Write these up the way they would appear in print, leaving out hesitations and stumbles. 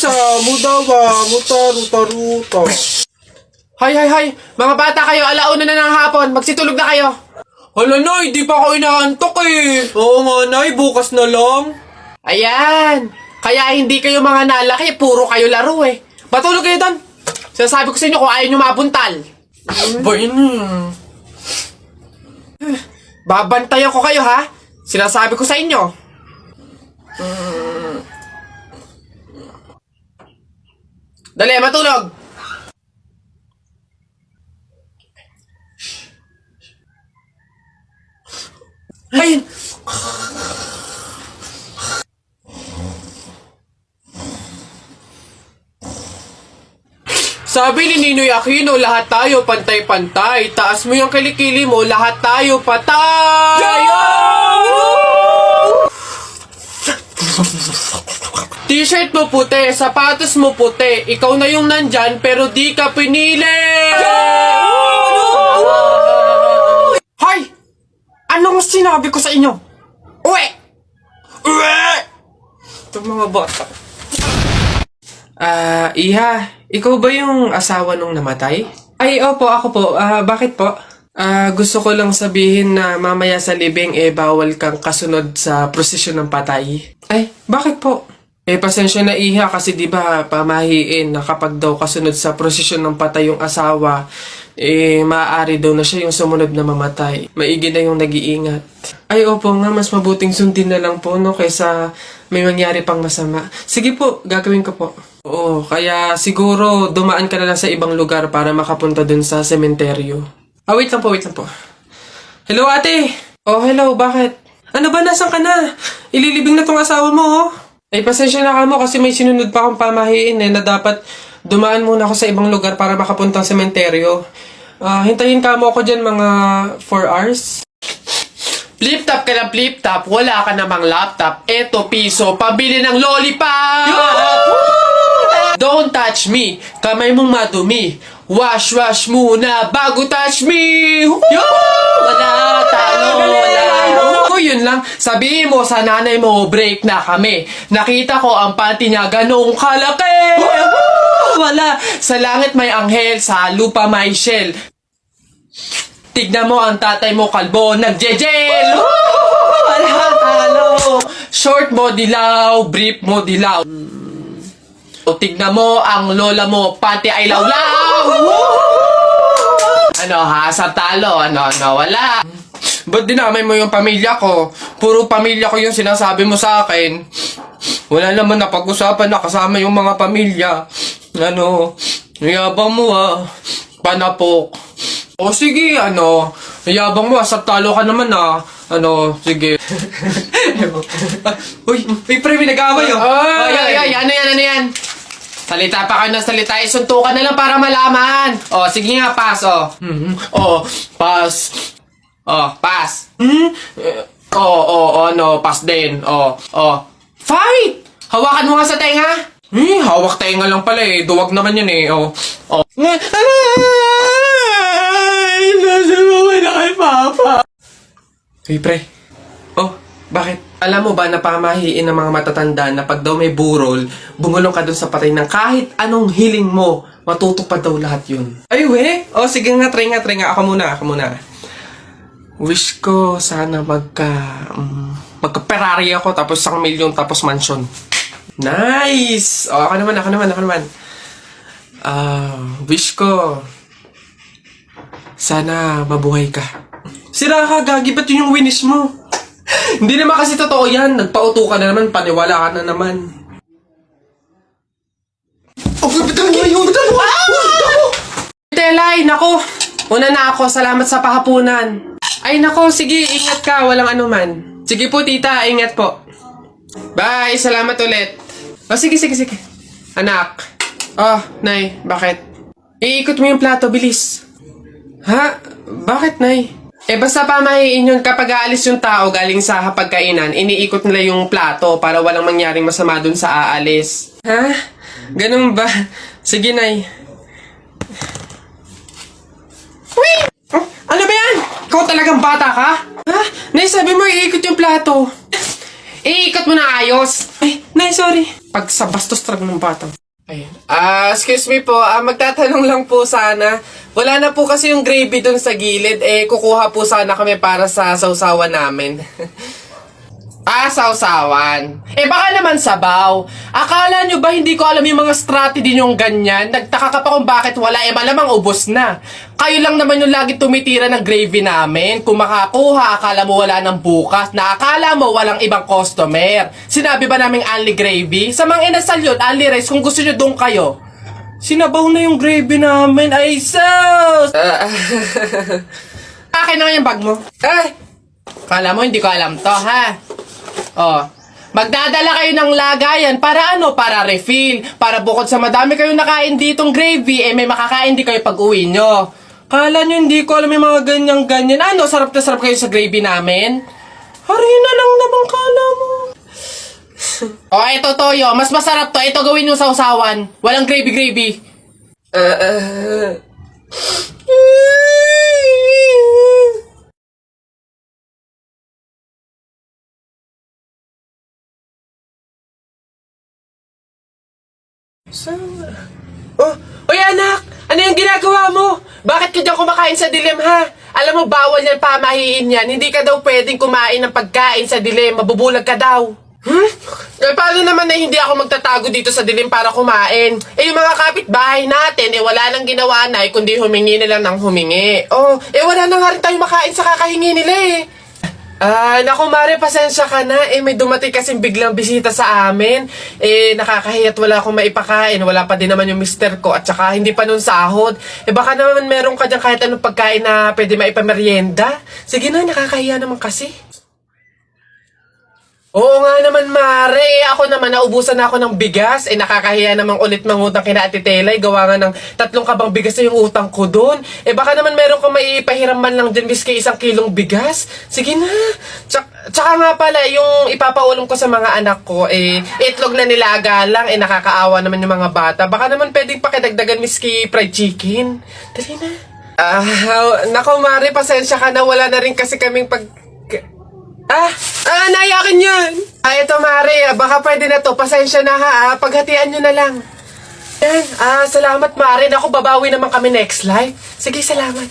Muta-ruta-ruta. Hay! Mga bata kayo, alauna na ng hapon. Magsitulog na kayo. Hala, Nay, di pa ako inaantok eh. Oo nga, Nay, bukas na lang. Ayan. Kaya hindi kayo mga nalaki, puro kayo laro eh. Matulog kayo doon. Sinasabi ko sa inyo kung ayaw nyo mabuntal. Ba yun? Babantayan ko kayo ha. Sinasabi ko sa inyo. Dali, matulog. Ayun. Sabi ni Ninoy Aquino, lahat tayo pantay-pantay. Taas mo yung kilikili mo, lahat tayo patay! T-shirt mo puti, sapatos mo puti. Ikaw na yung nandyan, pero di ka pinili! Hoy! Anong sinabi ko sa inyo? Uwe! Itong mga bata. Iha, ikaw ba yung asawa nung namatay? Ay, opo, ako po. Bakit po? Gusto ko lang sabihin na mamaya sa libing bawal kang kasunod sa prosesyon ng patay. Ay, bakit po? Pasensya na Iha kasi di ba pamahiin na kapag daw kasunod sa prosesyon ng patay yung asawa, maaari daw na siya yung sumunod na mamatay. Maigi na yung nag-iingat. Ay, opo nga, mas mabuting sundin na lang po, no, kaysa may mangyari pang masama. Sige po, gagawin ko po. Oo, kaya siguro dumaan ka na lang sa ibang lugar para makapunta dun sa sementeryo. Wait lang po. Hello, ate! Oh, hello, bakit? Ano ba, nasan ka na? Ililibing na tong asawa mo, oh. Pasensya na ka mo kasi may sinunod pa akong pamahiin na dapat dumaan muna ako sa ibang lugar para makapunta sa sementeryo. Hintayin ka mo ako dyan mga 4 hours. Flip-top ka ng flip-top, wala ka namang laptop. Eto, piso, pabili ng lollipop! Don't touch me, kamay mong madumi. Wash muna bago touch me! Wala, talo, wala. Yun lang, sabihin mo sa nanay mo, break na kami. Nakita ko ang panty niya ganong kalaki. Wala, sa langit may anghel, sa lupa may shell. Tignan mo ang tatay mo kalbo, nagjejel. Wala, talo. Short mo dilaw, brief mo dilaw. O tignan mo ang lola mo, panty ay lawlaw. Ano ha, sa talo, ano, wala. Ba't dinamay mo yung pamilya ko? Puro pamilya ko yung sinasabi mo sa akin. Wala naman napag-usapan na kasama yung mga pamilya. Ano, yabang mo panapok. O sige, yabang mo sa talo ka naman sige. Uy, pre, may nag-away yan. Salita pa kayo ng salita, isuntukan na lang para malaman. Sige nga, pass, pass. Pass. Pass din. Fight! Hawakan mo nga sa tenga. Hawak tenga lang pala duwag naman yun Ay, nasa mga na kay Papa. Hey, pre. Bakit? Alam mo ba na pamahiin ng mga matatanda na pag daw may burol, bumulong ka dun sa patay ng kahit anong hiling mo, matutupad daw lahat yun. Ay, we? Sige nga, try nga. Ako muna. Wish ko sana magka-Ferrari ako tapos 1 milyon tapos mansion. Nice! Ako naman. Wish ko sana mabuhay ka. Sira ka, gagi, ba't yun yung winish mo? Hindi naman kasi totoo yan. Nagpauto ka na naman, paniwala ka na naman. Telay, nako. Una na ako, salamat sa pahapunan. Ay nako, sige, ingat ka, walang anuman. Sige po tita, ingat po. Bye, salamat ulit. Sige. Anak. Nay, bakit? Iikot mo yung plato, bilis. Ha? Bakit, Nay? Basta pamahiin yun kapag aalis yung tao galing sa hapagkainan, iniikot nila yung plato para walang mangyaring masama dun sa aalis. Ha? Ganun ba? Sige, Nay. Wait! Ano ba yan? Ikaw talagang bata ka? Ha? Nay, sabi mo iikot yung plato. Iikot mo na ayos. Ay, Nay, sorry. Pag sa bastos trag ng batang. Ayun. Excuse me po, magtatanong lang po sana. Wala na po kasi yung gravy dun sa gilid. Kukuha po sana kami para sa sausawan namin. Sausawan. Baka naman sabaw. Akala nyo ba hindi ko alam yung mga strategy nyong ganyan? Nagtaka ka pa kung bakit wala, malamang ubos na. Kayo lang naman yung lagi tumitira ng gravy namin. Kung makakuha, akala mo wala ng bukas, na akala mo walang ibang customer. Sinabi ba naming only gravy? Sa mga inasal yun, only rice, kung gusto nyo doon kayo. Sinabaw na yung gravy namin. Ay, sus! Akin na nga yung bag mo. Kala mo hindi ko alam to, ha? Magdadala kayo ng lagayan para ano? Para refill. Para bukod sa madami kayong nakain ditong gravy, may makakain din kayo pag uwi nyo. Kala nyo hindi ko alam yung mga ganyan-ganyan. Ano? Sarap na sarap kayo sa gravy namin? Harina lang naman kala mo. Ito toyo. Mas masarap to. Ito gawin yung sausawan. Walang gravy-gravy. Uy anak! Ano yung ginagawa mo? Bakit ka dyan kumakain sa dilim ha? Alam mo bawal yan, pamahiin yan. Hindi ka daw pwedeng kumain ng pagkain sa dilim. Mabubulag ka daw. Paano naman na hindi ako magtatago dito sa dilim para kumain? Yung mga kapitbahay natin, wala nang ginawa na kundi humingi nila ng humingi. Wala na nga rin tayo makain sa kakahingi nila naku Mare, pasensya ka na. May dumating kasing biglang bisita sa amin. Nakakahiya't wala akong maipakain. Wala pa din naman yung mister ko. At saka hindi pa nun sahod. Baka naman meron ka dyan kahit anong pagkain na pwede maipamerienda. Sige na, nakakahiya naman kasi. Oo nga naman, Mare. Ako naman, naubusan na ako ng bigas. Nakakahiya namang ulit mangutang kina Ate Telay. Gawa nga ng 3 kabang bigas na yung utang ko doon. Baka naman meron kang maipahiram man lang dyan miski 1 kilong bigas. Sige na. Tsaka nga pala, yung ipapaulam ko sa mga anak ko, itlog na nilaga lang. Nakakaawa naman yung mga bata. Baka naman pwedeng pakidagdagan miski fried chicken. Dali na. Nako, Mare, pasensya ka na. Wala na rin kasi kaming nayakin yun. Ito Mare, baka pwede na to. Pasensya na ha, paghatian nyo na lang. Yan, salamat Mare. Naku, babawi naman kami next live. Sige, salamat.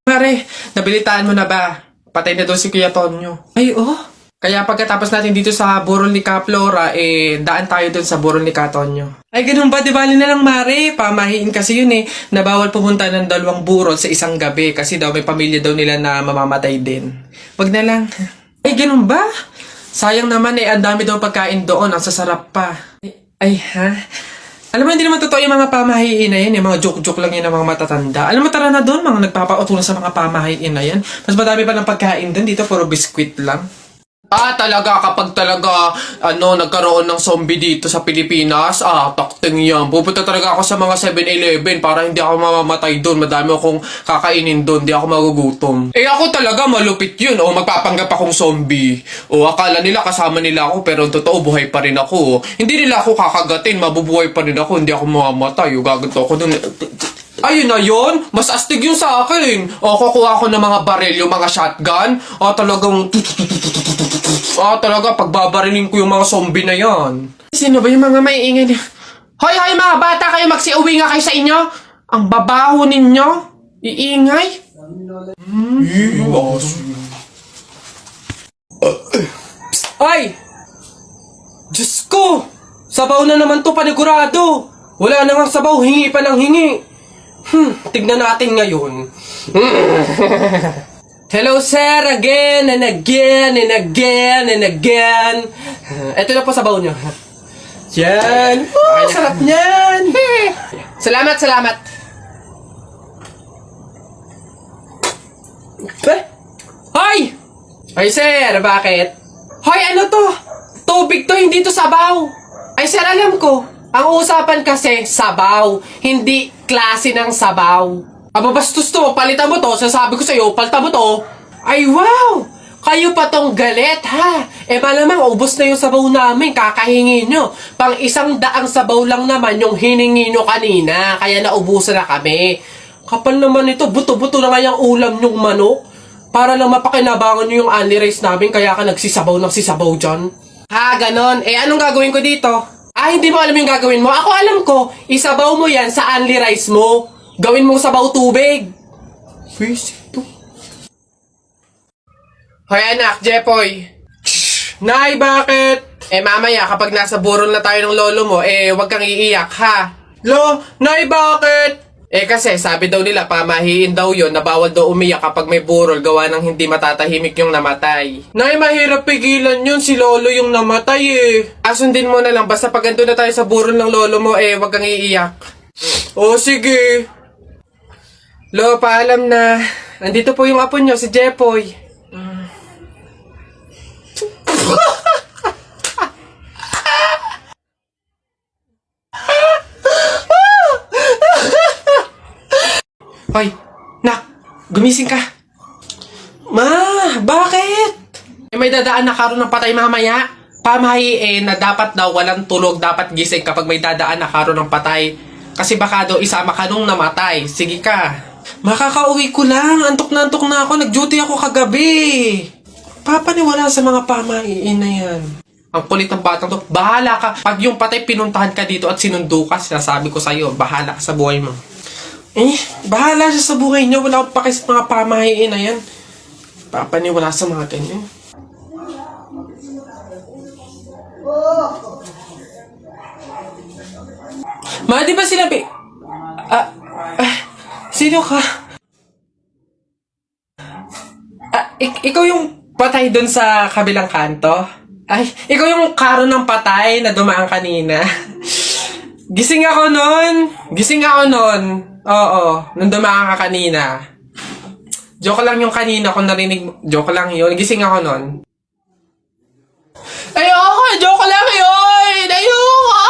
Mare, nabilitaan mo na ba? Patay na daw si Kuya Tonyo. Ay, Kaya pagkatapos natin dito sa burol ni Flora, daan tayo dun sa burol ni Tonyo. Ay, ganun ba? Di bali na lang, Mare. Pamahiin kasi yun na bawal pumunta ng 2 burol sa isang gabi kasi daw may pamilya daw nila na mamamatay din. Wag na lang. Ay, ganun ba? Sayang naman ang dami daw pagkain doon, ang sasarap pa. Ay, ha? Alam mo, hindi naman totoo yung mga pamahiin na yan. Yung mga joke-joke lang yun ng mga matatanda. Alam mo, tara na doon, mga nagpapautulan sa mga pamahiin na yan. Mas madami pa ng pagkain doon. Dito, puro biskwit lang. Talaga, kapag talaga, nagkaroon ng zombie dito sa Pilipinas, takting yan. Pupunta talaga ako sa mga 7-Eleven para hindi ako mamamatay doon. Madami akong kakainin doon, hindi ako magugutom. Ako talaga, malupit yun. Magpapanggap akong zombie. Akala nila kasama nila ako, pero totoo, buhay pa rin ako. Hindi nila ako kakagatin, mabubuhay pa rin ako, hindi ako mamamatay. Gaganto ako doon. Ayun na yun, mas astig yun sa akin. Kukuha ko ng mga baril, yung mga shotgun. Talaga, pagbabarilin ko yung mga zombie na yan. Sino ba yung mga maiingay niya? Hoy, mga bata kayo, magsiuwi nga kayo sa inyo. Ang babaho ninyo. Iingay. Ay! Diyos ko! Sabaw na naman to, panigurado. Wala na nga sabaw, hingi pa ng hingi. Tignan natin ngayon. Hello sir, again and again and again and again. Ito na po sabaw nyo. Yan. Sarap niyan. Salamat. Hoy! Hoy sir, bakit? Hoy, ano to? Tubig to, hindi to sabaw. Ay sir, alam ko. Ang usapan kasi, sabaw. Hindi klase ng sabaw. Bastos to. Palitan mo to. Sasabi ko sa'yo, palitan mo to. Ay, wow! Kayo pa tong galit, ha? Malamang, ubos na yung sabaw namin. Kakahingi nyo. Pang 100 sabaw lang naman yung hiningi nyo kanina. Kaya naubusan na kami. Kapal naman ito. Buto-buto na nga yung ulam nyong manok. Para lang mapakinabangan nyo yung only rice namin kaya ka nagsisabaw ng sisabaw dyan. Ha, ganon. Eh, anong gagawin ko dito? Ah, hindi mo alam yung gagawin mo? Ako alam ko. Isabaw mo yan sa only rice mo. Gawin mong sabaw tubig. Basic to. Hoy anak, Jepoy. Nay, bakit? Eh mamaya kapag nasa burol na tayo ng lolo mo, eh wag kang iiyak ha. Lo, Nay, bakit? Eh kasi sabi daw nila pamahiin daw yon na bawal daw umiyak kapag may burol gawa ng hindi matatahimik yung namatay. Nay, mahirap pigilan yun, si lolo yung namatay eh. Asundin mo na lang basta pag andun na tayo sa burol ng lolo mo eh wag kang iiyak. Oh sige. Lo, paalam na. Nandito po yung apo nyo, si Jepoy. Hoy, nak, gumising ka. Ma, bakit? May dadaan na karon ng patay mamaya. Pamahiin na dapat daw walang tulog, dapat gising kapag may dadaan na karon ng patay. Kasi baka daw isama ka nung namatay. Sige ka. Makakauwi ko lang. Antok na ako. Nag-duty ako kagabi. Papaniwala sa mga pamahiin na yan. Ang kulit ng batang to. Bahala ka. Pag yung patay pinuntahan ka dito at sinundo ka, sinasabi ko sa'yo, bahala ka sa buhay mo. Eh, bahala siya sa buhay niya. Wala akong paki sa mga pamahiin na yan. Papaniwala sa mga ganyan. Ma, di ba sinabi? Sino ka? Ikaw yung patay dun sa kabilang kanto? Ay, ikaw yung karo ng patay na dumaan kanina. Gising ako nun. Oo, nung dumaan ka kanina. Joke lang yung kanina kung narinig mo. Joke lang yun. Gising ako nun. Ayoko! Joke lang yun! Ayoko!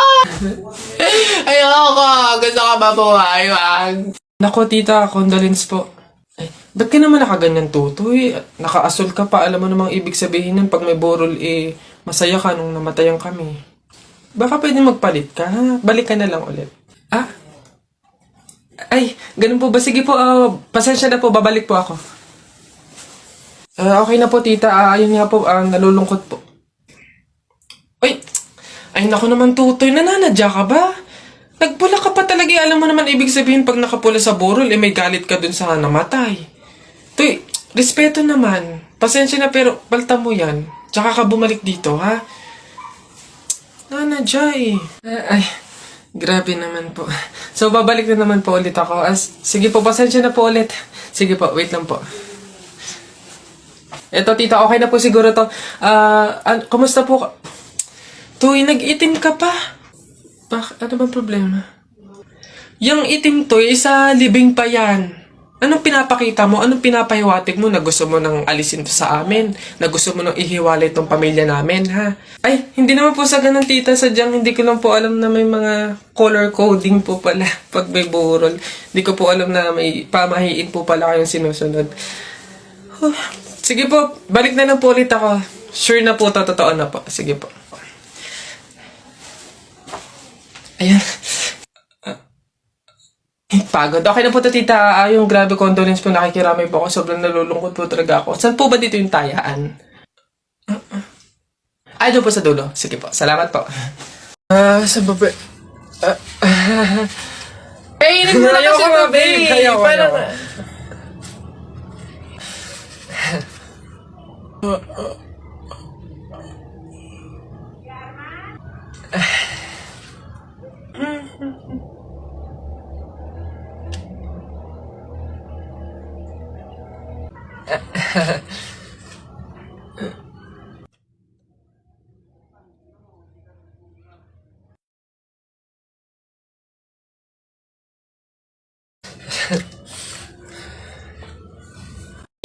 Gusto ka mabuhay, wag. Nako, tita. Condolence po. Ay, ba't ka naman nakaganyan, tutoy? Naka-asol ka pa. Alam mo namang ibig sabihin nun pag may burol, eh, masaya ka nung namatayan kami. Baka pwede magpalit ka, ha? Balik ka na lang ulit. Ah? Ay, ganun po ba? Sige po, pasensya na po, babalik po ako. Okay na po, tita. Ayun nga po, nalulungkot po. Ay, naku naman, tutoy. Nananadya ka ba? Nagpula ka pa talaga. Alam mo naman, ibig sabihin, pag nakapula sa burol, eh, may galit ka dun sa namatay. Tuy, respeto naman. Pasensya na, pero palta mo yan. Tsaka ka bumalik dito, ha? Nanadya eh. Ay, grabe naman po. So, babalik na naman po ulit ako. Sige po, pasensya na po ulit. Sige po, wait lang po. Eto, tita, okay na po siguro to. Kumusta po ka? Tuy, nag-itim ka pa. Ano bang problema? Yung itim to, isa libing pa yan. Anong pinapakita mo? Anong pinapahiwatig mo na gusto mo nang alisin to sa amin? Na gusto mo nang ihiwalay tong pamilya namin, ha? Ay, hindi naman po sa ganun, tita. Sadyang hindi ko lang po alam na may mga color coding po pala pag may burol. Hindi ko po alam na may pamahiin po pala kayong sinusunod. Sige po, balik na lang po ulit ako. Sure na po, totoo na po. Sige po. Ayan. Pagod. Okay na po to, tita. Yung grabe condolence po, nakikiramay po ako. Sobrang nalulungkot po talaga ako. Saan po ba dito yung tayaan? Ay, doon po sa dulo. Sige po. Salamat po. Sa baba. Inig mo na kasi ito, babe. Parang...